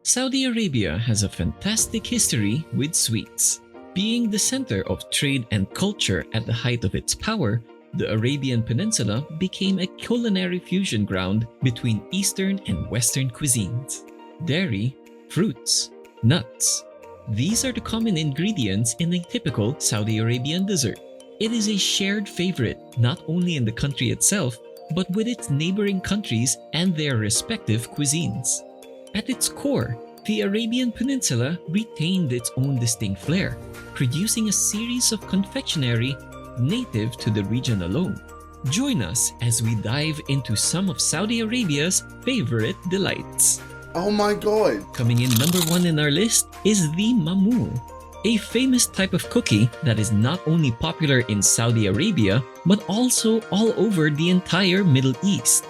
Saudi Arabia has a fantastic history with sweets. Being the center of trade and culture at the height of its power, the Arabian Peninsula became a culinary fusion ground between Eastern and Western cuisines. Dairy, fruits, nuts. These are the common ingredients in a typical Saudi Arabian dessert. It is a shared favorite not only in the country itself, but with its neighboring countries and their respective cuisines. At its core, the Arabian Peninsula retained its own distinct flair, producing a series of confectionery native to the region alone. Join us as we dive into some of Saudi Arabia's favorite delights. Oh my god! Coming in number 1 in our list is the mamul, a famous type of cookie that is not only popular in Saudi Arabia, but also all over the entire Middle East.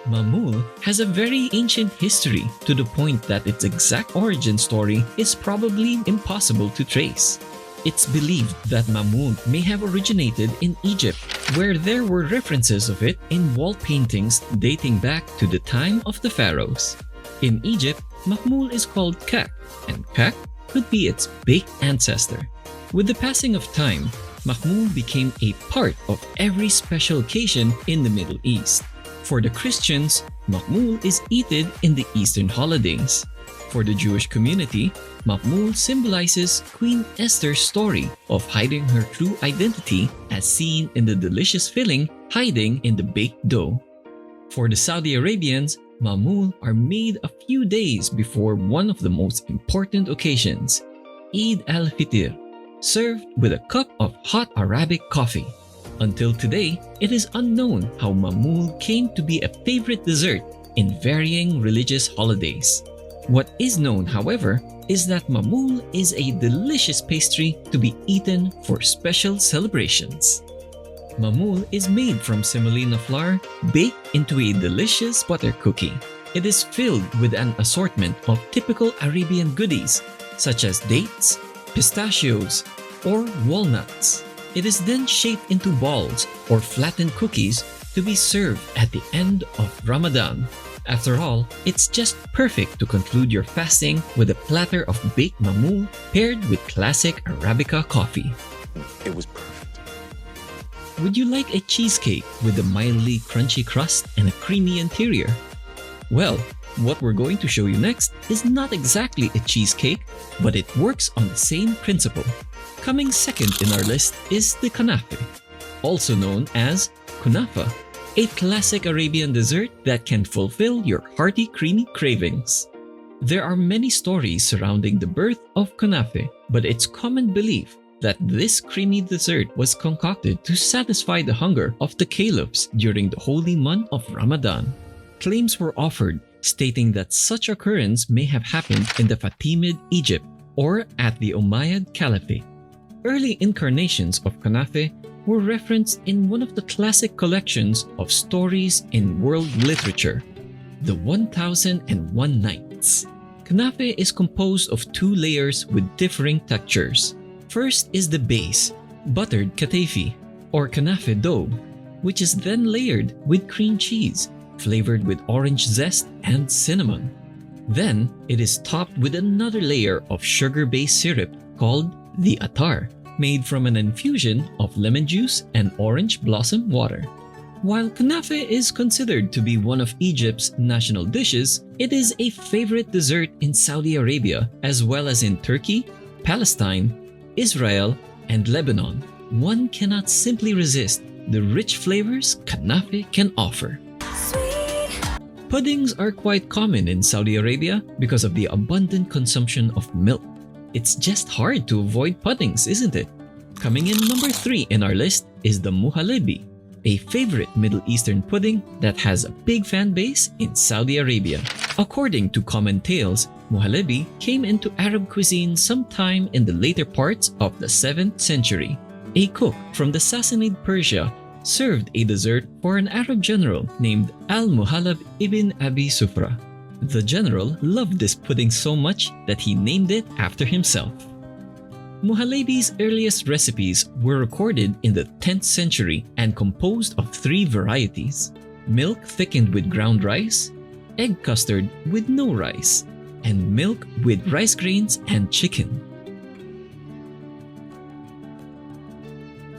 Mamul has a very ancient history to the point that its exact origin story is probably impossible to trace. It's believed that mamul may have originated in Egypt, where there were references of it in wall paintings dating back to the time of the pharaohs. In Egypt, mamul is called kak, and kak could be its baked ancestor. With the passing of time, mamul became a part of every special occasion in the Middle East. For the Christians, mamul is eaten in the Eastern holidays. For the Jewish community, mamul symbolizes Queen Esther's story of hiding her true identity as seen in the delicious filling hiding in the baked dough. For the Saudi Arabians, mamul are made a few days before one of the most important occasions, Eid al-Fitr, served with a cup of hot Arabic coffee. Until today, it is unknown how mamul came to be a favorite dessert in varying religious holidays. What is known, however, is that mamul is a delicious pastry to be eaten for special celebrations. Mamul is made from semolina flour baked into a delicious butter cookie. It is filled with an assortment of typical Arabian goodies such as dates, pistachios, or walnuts. It is then shaped into balls or flattened cookies to be served at the end of Ramadan. After all, it's just perfect to conclude your fasting with a platter of baked mamul paired with classic Arabica coffee. It was perfect. Would you like a cheesecake with a mildly crunchy crust and a creamy interior? Well, what we're going to show you next is not exactly a cheesecake, but it works on the same principle. Coming second in our list is the Knafeh, also known as kunafa, a classic Arabian dessert that can fulfill your hearty creamy cravings. There are many stories surrounding the birth of Knafeh, but it's common belief that this creamy dessert was concocted to satisfy the hunger of the caliphs during the holy month of Ramadan. Claims were offered stating that such occurrence may have happened in the Fatimid Egypt or at the Umayyad Caliphate. Early incarnations of Knafeh were referenced in one of the classic collections of stories in world literature, The 1001 Nights. Knafeh is composed of 2 layers with differing textures. First is the base, buttered Qatayef or Knafeh dough, which is then layered with cream cheese, flavored with orange zest and cinnamon. Then, it is topped with another layer of sugar-based syrup called the attar, made from an infusion of lemon juice and orange blossom water. While Knafeh is considered to be one of Egypt's national dishes, it is a favorite dessert in Saudi Arabia as well as in Turkey, Palestine, Israel, and Lebanon. One cannot simply resist the rich flavors Knafeh can offer. Puddings are quite common in Saudi Arabia because of the abundant consumption of milk. It's just hard to avoid puddings, isn't it? Coming in number 3 in our list is the Muhallebi, a favorite Middle Eastern pudding that has a big fan base in Saudi Arabia. According to common tales, Muhallebi came into Arab cuisine sometime in the later parts of the 7th century. A cook from the Sassanid Persia served a dessert for an Arab general named Al-Muhallab ibn Abi Sufra. The general loved this pudding so much that he named it after himself. Muhallebi's earliest recipes were recorded in the 10th century and composed of 3 varieties: milk thickened with ground rice, egg custard with no rice, and milk with rice grains and chicken.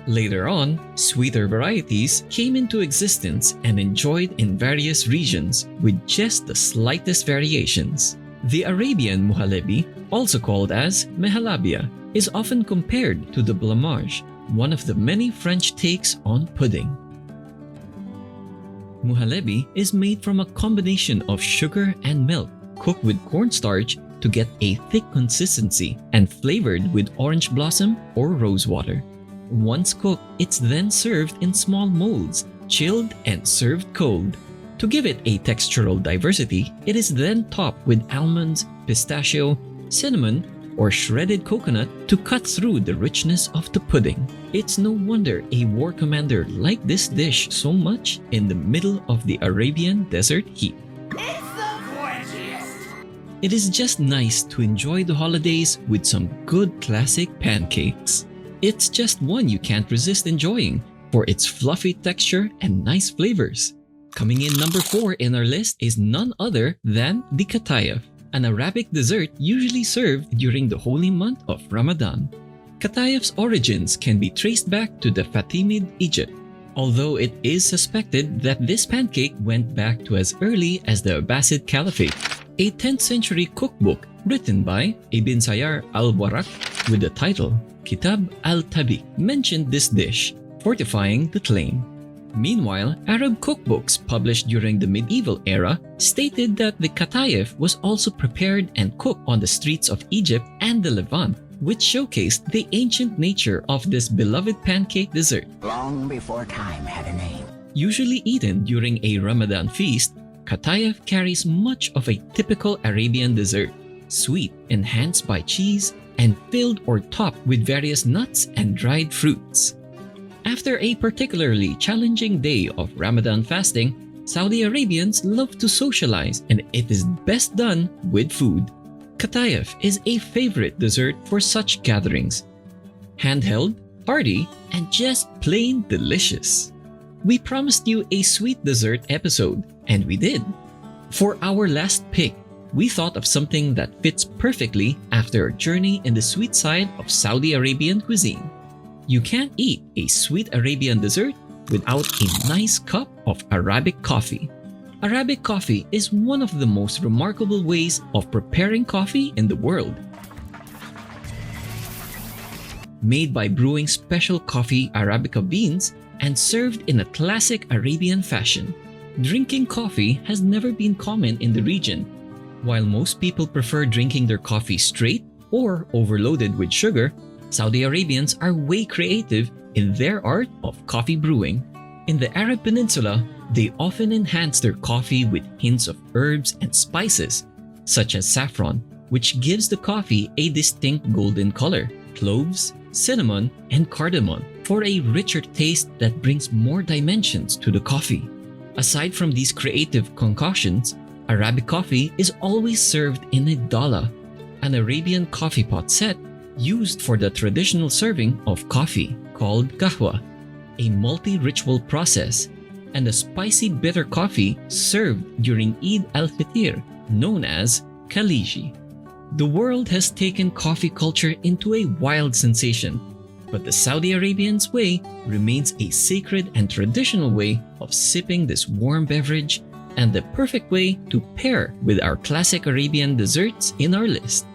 Later on, sweeter varieties came into existence and enjoyed in various regions with just the slightest variations. The Arabian Muhallebi, also called as Mehalabia, is often compared to the blamage, one of the many French takes on pudding. Muhallebi is made from a combination of sugar and milk, cooked with cornstarch to get a thick consistency and flavored with orange blossom or rose water. Once cooked, it's then served in small molds, chilled and served cold. To give it a textural diversity, it is then topped with almonds, pistachio, cinnamon, or shredded coconut to cut through the richness of the pudding. It's no wonder a war commander liked this dish so much in the middle of the Arabian desert heat. It is just nice to enjoy the holidays with some good classic pancakes. It's just one you can't resist enjoying for its fluffy texture and nice flavors. Coming in number 4 in our list is none other than the Qatayef, an Arabic dessert usually served during the holy month of Ramadan. Qatayef's origins can be traced back to the Fatimid Egypt, although it is suspected that this pancake went back to as early as the Abbasid Caliphate. A 10th century cookbook written by Ibn Sayyar al-Warraq with the title Kitab al-Tabi mentioned this dish, fortifying the claim. Meanwhile, Arab cookbooks published during the medieval era stated that the Qatayef was also prepared and cooked on the streets of Egypt and the Levant, which showcased the ancient nature of this beloved pancake dessert. Long before time had a name. Usually eaten during a Ramadan feast, Qatayef carries much of a typical Arabian dessert, sweet, enhanced by cheese, and filled or topped with various nuts and dried fruits. After a particularly challenging day of Ramadan fasting, Saudi Arabians love to socialize, and it is best done with food. Qatayef is a favorite dessert for such gatherings. Handheld, hearty, and just plain delicious. We promised you a sweet dessert episode, and we did. For our last pick, we thought of something that fits perfectly after a journey in the sweet side of Saudi Arabian cuisine. You can't eat a sweet Arabian dessert without a nice cup of Arabic coffee. Arabic coffee is one of the most remarkable ways of preparing coffee in the world. Made by brewing special coffee Arabica beans and served in a classic Arabian fashion, drinking coffee has never been common in the region. While most people prefer drinking their coffee straight or overloaded with sugar, Saudi Arabians are way creative in their art of coffee brewing. In the Arab Peninsula, they often enhance their coffee with hints of herbs and spices, such as saffron, which gives the coffee a distinct golden color, cloves, cinnamon, and cardamom for a richer taste that brings more dimensions to the coffee. Aside from these creative concoctions, Arabic coffee is always served in a dala, an Arabian coffee pot set used for the traditional serving of coffee called kahwa, a multi-ritual process, and a spicy bitter coffee served during Eid al-Fitr known as kaliji. The world has taken coffee culture into a wild sensation, but the Saudi Arabians' way remains a sacred and traditional way of sipping this warm beverage and the perfect way to pair with our classic Arabian desserts in our list.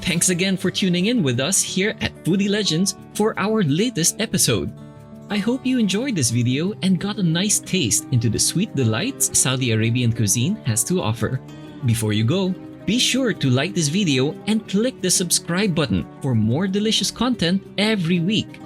Thanks again for tuning in with us here at Foodie Legends for our latest episode. I hope you enjoyed this video and got a nice taste into the sweet delights Saudi Arabian cuisine has to offer. Before you go, be sure to like this video and click the subscribe button for more delicious content every week.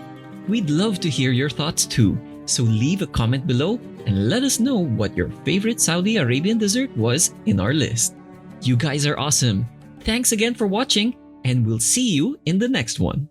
We'd love to hear your thoughts too, so leave a comment below and let us know what your favorite Saudi Arabian dessert was in our list. You guys are awesome. Thanks again for watching, and we'll see you in the next one.